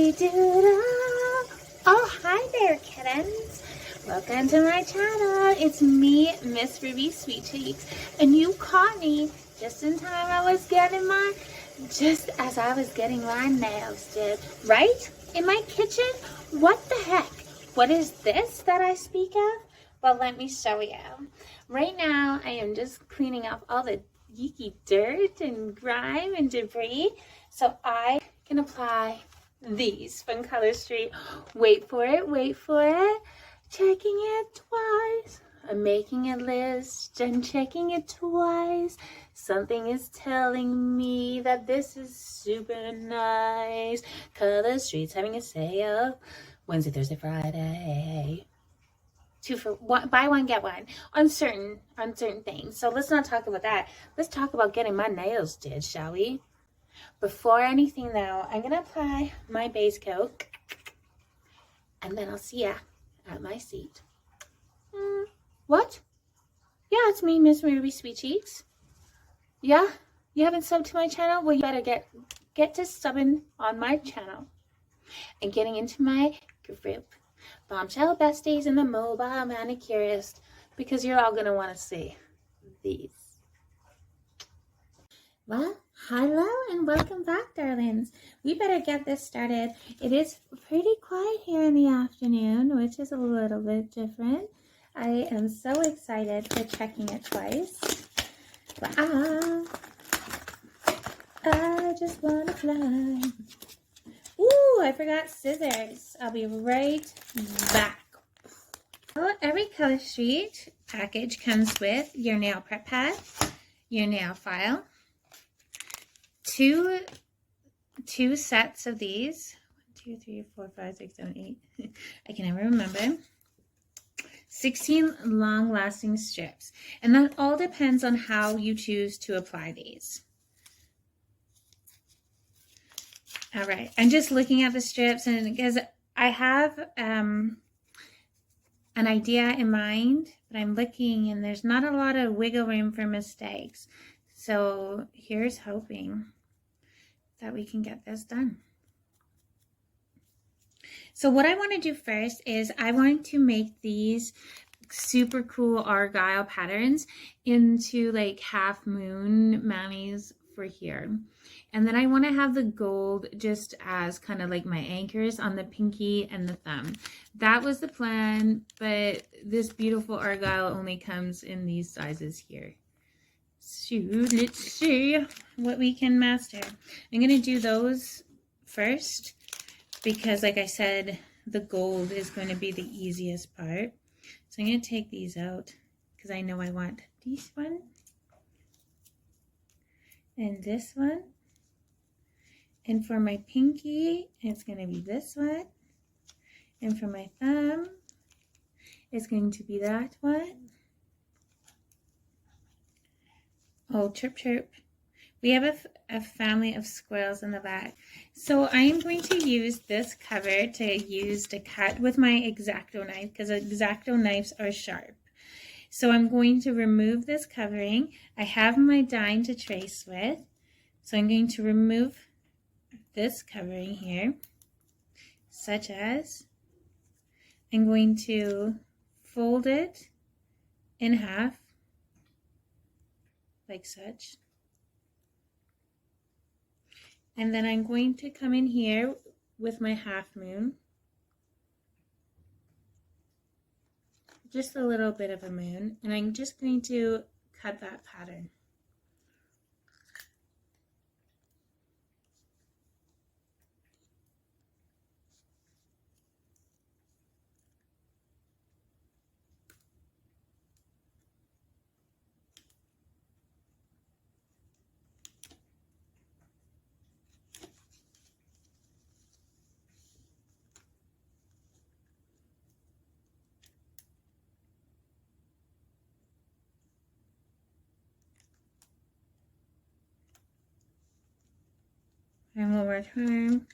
Zippity-doo-dah. Oh, hi there, kittens. Welcome to my channel. It's me, Miss Ruby Sweet Cheeks, and you caught me just in time. Just as I was getting my nails did, right? In my kitchen? What the heck? What is this that I speak of? Well, let me show you. Right now, I am just cleaning up all the yucky dirt and grime and debris so I can apply these from Color Street. Wait for it, wait for it. Checking it twice. I'm making a list and checking it twice. Something is telling me that this is super nice. Color Street's having a sale Wednesday, Thursday, Friday. 2 for 1, buy one get one on certain things. So let's not talk about that. Let's talk about getting my nails did, shall we? Before anything though, I'm gonna apply my base coat, and then I'll see ya at my seat. What? Yeah, it's me, Miss Ruby Sweet Cheeks. Yeah, you haven't subbed to my channel? Well, you better get to subbing on my channel and getting into my group, Bombshell Besties and the Mobile Manicurist, because you're all gonna want to see these. Well, hello and welcome back, darlings. We better get this started. It is pretty quiet here in the afternoon, which is a little bit different. I am so excited for checking it twice. Wow. I just want to fly. Ooh, I forgot scissors. I'll be right back. Well, every Color Street package comes with your nail prep pad, your nail file, two sets of these. 1, 2, 3, 4, 5, 6, 7, 8. I can never remember. 16 long-lasting strips. And that all depends on how you choose to apply these. All right, I'm just looking at the strips, and because I have an idea in mind, but I'm looking and there's not a lot of wiggle room for mistakes. So here's hoping that we can get this done. So what I want to do first is I want to make these super cool argyle patterns into like half moon mammies for here. And then I want to have the gold just as kind of like my anchors on the pinky and the thumb. That was the plan, but this beautiful argyle only comes in these sizes here. So let's see what we can master. I'm going to do those first because, like I said, the gold is going to be the easiest part. So I'm going to take these out because I know I want this one and this one. And for my pinky, it's going to be this one. And for my thumb, it's going to be that one. Oh, chirp, chirp. We have a family of squirrels in the back. So I am going to use this cover to cut with my X-Acto knife because X-Acto knives are sharp. So I'm going to remove this covering. I have my dime to trace with. So I'm going to remove this covering here, such as I'm going to fold it in half, like such. And then I'm going to come in here with my half moon, just a little bit of a moon, and I'm just going to cut that pattern. And one more time.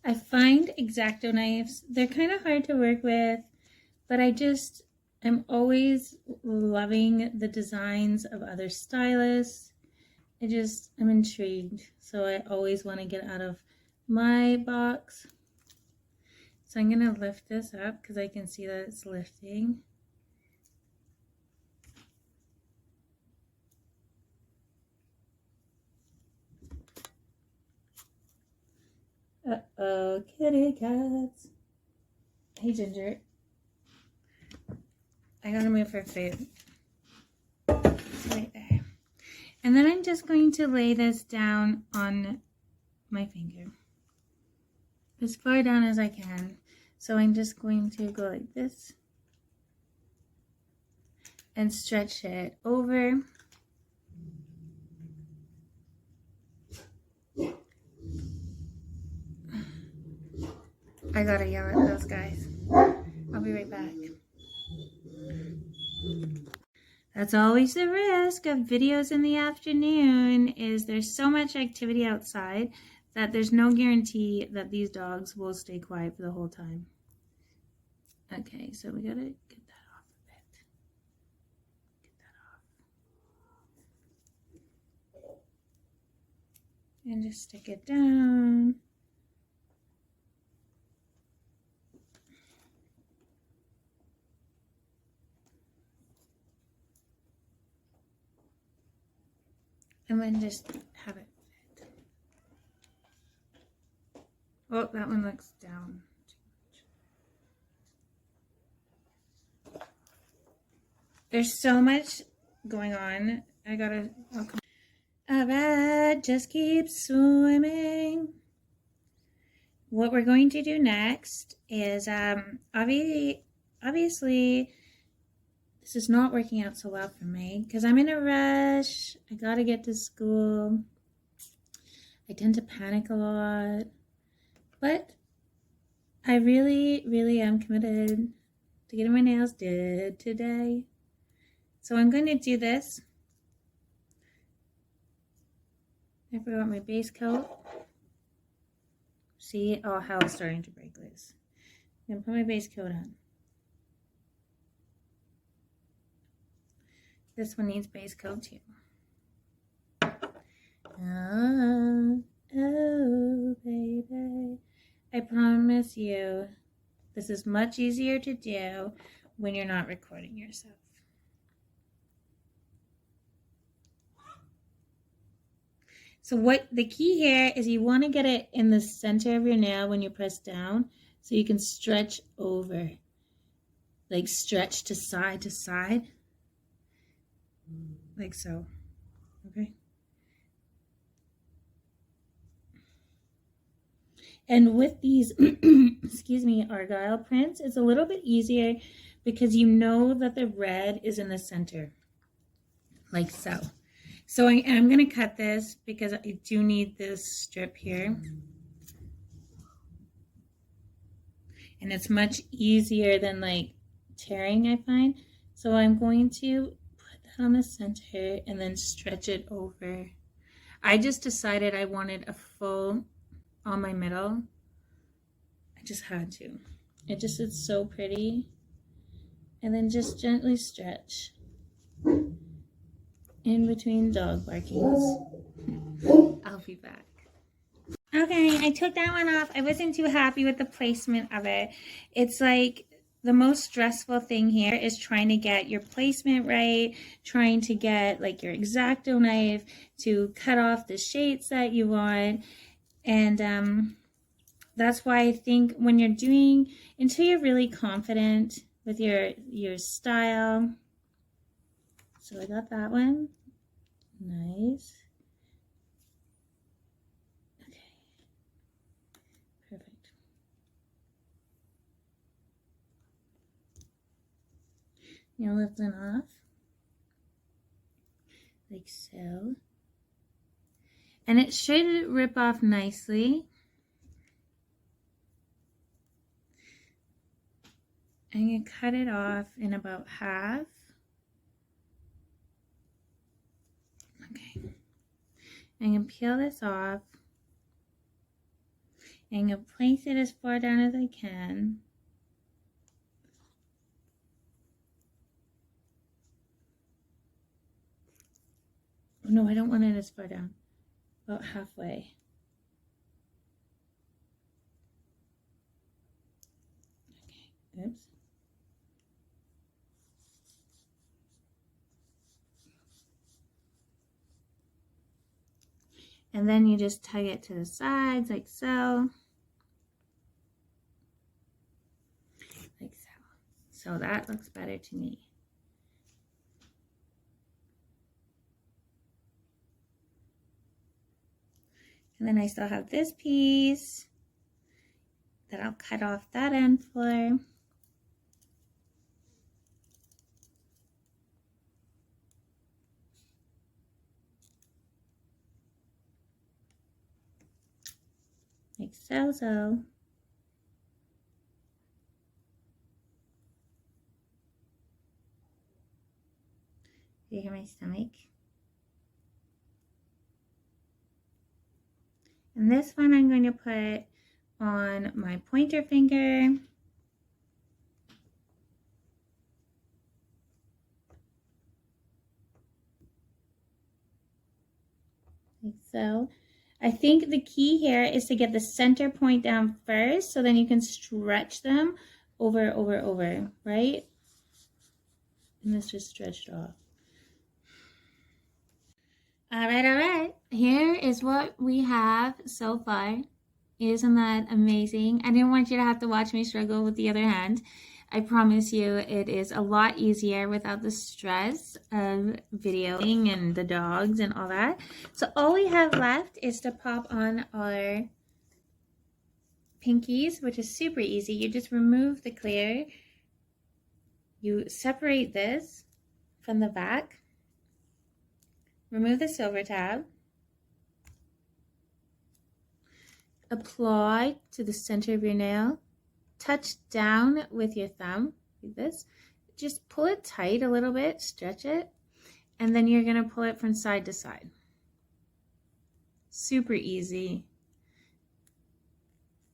I find X-Acto knives, they're kind of hard to work with, but I just I'm always loving the designs of other stylists. I'm intrigued. So I always want to get out of my box. So I'm going to lift this up because I can see that it's lifting. Uh-oh, kitty cats. Hey, Ginger. I gotta move her food. It's right there. And then I'm just going to lay this down on my finger. As far down as I can. So I'm just going to go like this. And stretch it over. I gotta yell at those guys. I'll be right back. That's always the risk of videos in the afternoon, is there's so much activity outside that there's no guarantee that these dogs will stay quiet for the whole time. Okay, so we gotta get that off a bit. Get that off. And just stick it down. And then just have it fit. Oh, that one looks down too much. There's so much going on. Okay. Alright, just keep swimming. What we're going to do next is, obviously, this is not working out so well for me because I'm in a rush. I gotta get to school. I tend to panic a lot. But I really, really am committed to getting my nails did today. So I'm going to do this. I forgot my base coat. See? Oh, how it's starting to break loose. I'm going to put my base coat on. This one needs base coat too. Oh, baby. I promise you, this is much easier to do when you're not recording yourself. So what the key here is, you want to get it in the center of your nail when you press down so you can stretch over. Like stretch to side, like so. Okay. And with these, excuse me, Argyle prints, it's a little bit easier because you know that the red is in the center, like so. So I am going to cut this because I do need this strip here. And it's much easier than like tearing, I find. So I'm going to put that on the center and then stretch it over. I just decided I wanted a full on my middle. I just had to. It's so pretty. And then just gently stretch in between dog barkings. I'll be back. Okay, I took that one off. I wasn't too happy with the placement of it. It's like the most stressful thing here is trying to get your placement right, trying to get like your X-Acto knife to cut off the shapes that you want. And that's why I think when you're doing, until you're really confident with your style. So I got that one. Nice. Okay. Perfect. Now lift them off. Like so. And it should rip off nicely. I'm going to cut it off in about half. Okay. I'm going to peel this off. I'm going to place it as far down as I can. no, I don't want it as far down. About halfway. Okay, oops. And then you just tug it to the sides like so. Like so. So that looks better to me. And then I still have this piece that I'll cut off that end for. Like so. Do you hear my stomach? And this one I'm going to put on my pointer finger. Like so. I think the key here is to get the center point down first, so then you can stretch them over, right? And this just stretched off. All right. Here is what we have so far. Isn't that amazing? I didn't want you to have to watch me struggle with the other hand. I promise you it is a lot easier without the stress of videoing and the dogs and all that. So all we have left is to pop on our pinkies, which is super easy. You just remove the clear. You separate this from the back. Remove the silver tab. Apply to the center of your nail. Touch down with your thumb like this. Just pull it tight a little bit, stretch it, and then you're going to pull it from side to side. Super easy,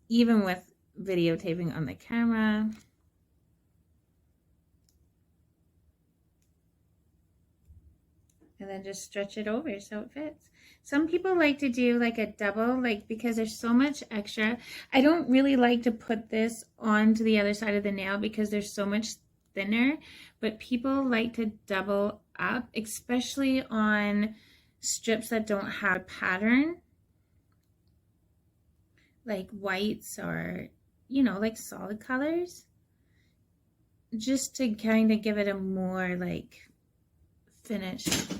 even with videotaping on the camera. And then just stretch it over so it fits. Some people like to do like a double, like because there's so much extra. I don't really like to put this onto the other side of the nail because there's so much thinner, but people like to double up, especially on strips that don't have a pattern, like whites or, you know, like solid colors, just to kind of give it a more like finished,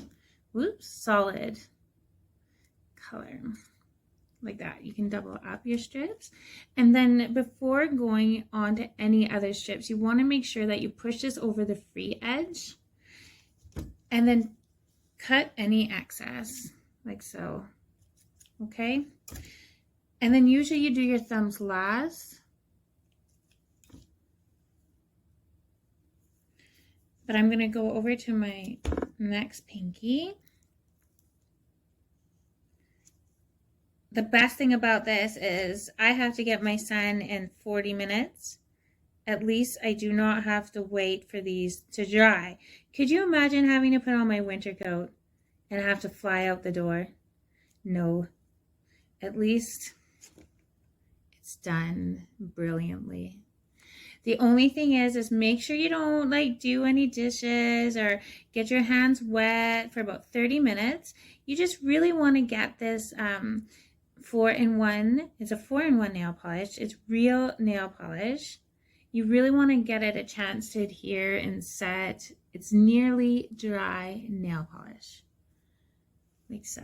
solid color like that. You can double up your strips, and then before going on to any other strips, you want to make sure that you push this over the free edge and then cut any excess like so. Okay, and then usually you do your thumbs last, but I'm going to go over to my next pinky. The best thing about this is I have to get my son in 40 minutes. At least I do not have to wait for these to dry. Could you imagine having to put on my winter coat and have to fly out the door? No. At least it's done brilliantly. The only thing is make sure you don't like do any dishes or get your hands wet for about 30 minutes. You just really want to get this 4-in-1. It's a 4-in-1 nail polish. It's real nail polish. You really want to get it a chance to adhere and set. It's nearly dry nail polish. Like so.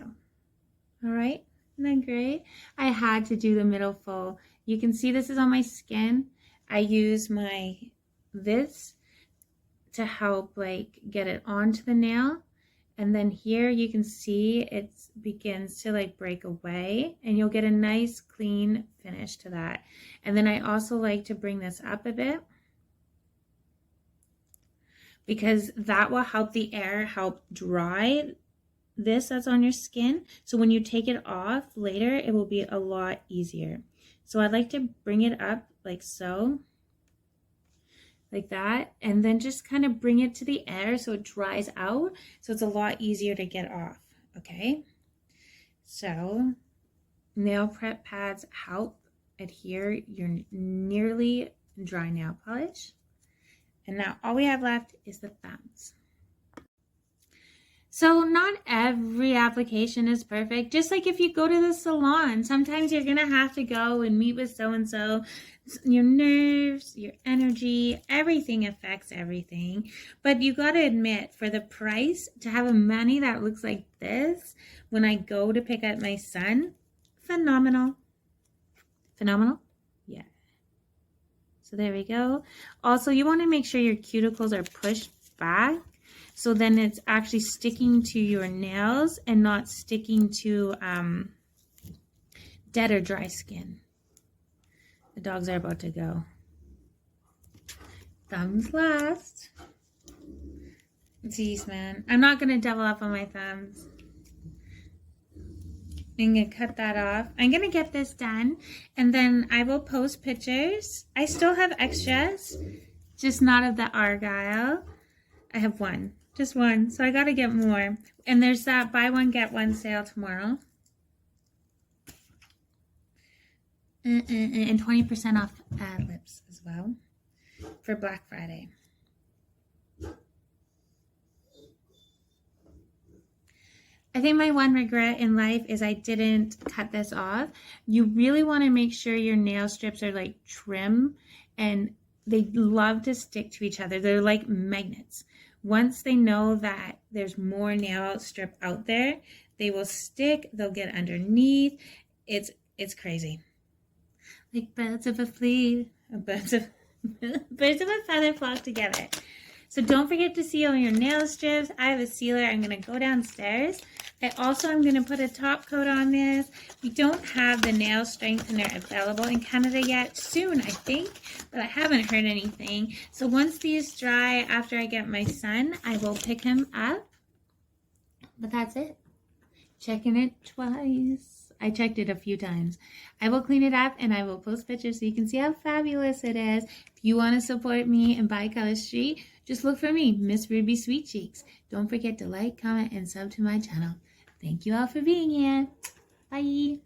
All right, isn't that great? I had to do the middle full. You can see this is on my skin. I use this to help like get it onto the nail. And then here you can see it begins to like break away, and you'll get a nice clean finish to that. And then I also like to bring this up a bit because that will help the air help dry this that's on your skin. So when you take it off later, it will be a lot easier. So I like to bring it up like so, like that, and then just kind of bring it to the air so it dries out, so it's a lot easier to get off. okay? So nail prep pads help adhere your nearly dry nail polish. And now all we have left is the thumbs. So not every application is perfect. Just like if you go to the salon, sometimes you're going to have to go and meet with so-and-so. Your nerves, your energy, everything affects everything. But you got to admit, for the price, to have a mani that looks like this when I go to pick up my son, phenomenal. Phenomenal? Yeah. So there we go. Also, you want to make sure your cuticles are pushed back. So then it's actually sticking to your nails and not sticking to dead or dry skin. The dogs are about to go. Thumbs last. Jeez, man. I'm not going to double up on my thumbs. I'm going to cut that off. I'm going to get this done, and then I will post pictures. I still have extras, just not of the Argyle. I have one. Just one. So I got to get more. And there's that buy one, get one sale tomorrow. And 20% off lips as well for Black Friday. I think my one regret in life is I didn't cut this off. You really want to make sure your nail strips are like trim, and they love to stick to each other. They're like magnets. Once they know that there's more nail strip out there, they will stick, they'll get underneath. It's crazy. Like birds of a birds of a feather flock together. So don't forget to seal your nail strips. I have a sealer. I'm going to go downstairs. I'm going to put a top coat on this. We don't have the nail strengthener available in Canada yet. Soon, I think, but I haven't heard anything. So once these dry, after I get my son, I will pick him up. But that's it. Checking it twice. I checked it a few times. I will clean it up and I will post pictures so you can see how fabulous it is. If you want to support me and buy coloristry, just look for me, Miss Ruby Sweet Cheeks. Don't forget to like, comment, and sub to my channel. Thank you all for being here. Bye.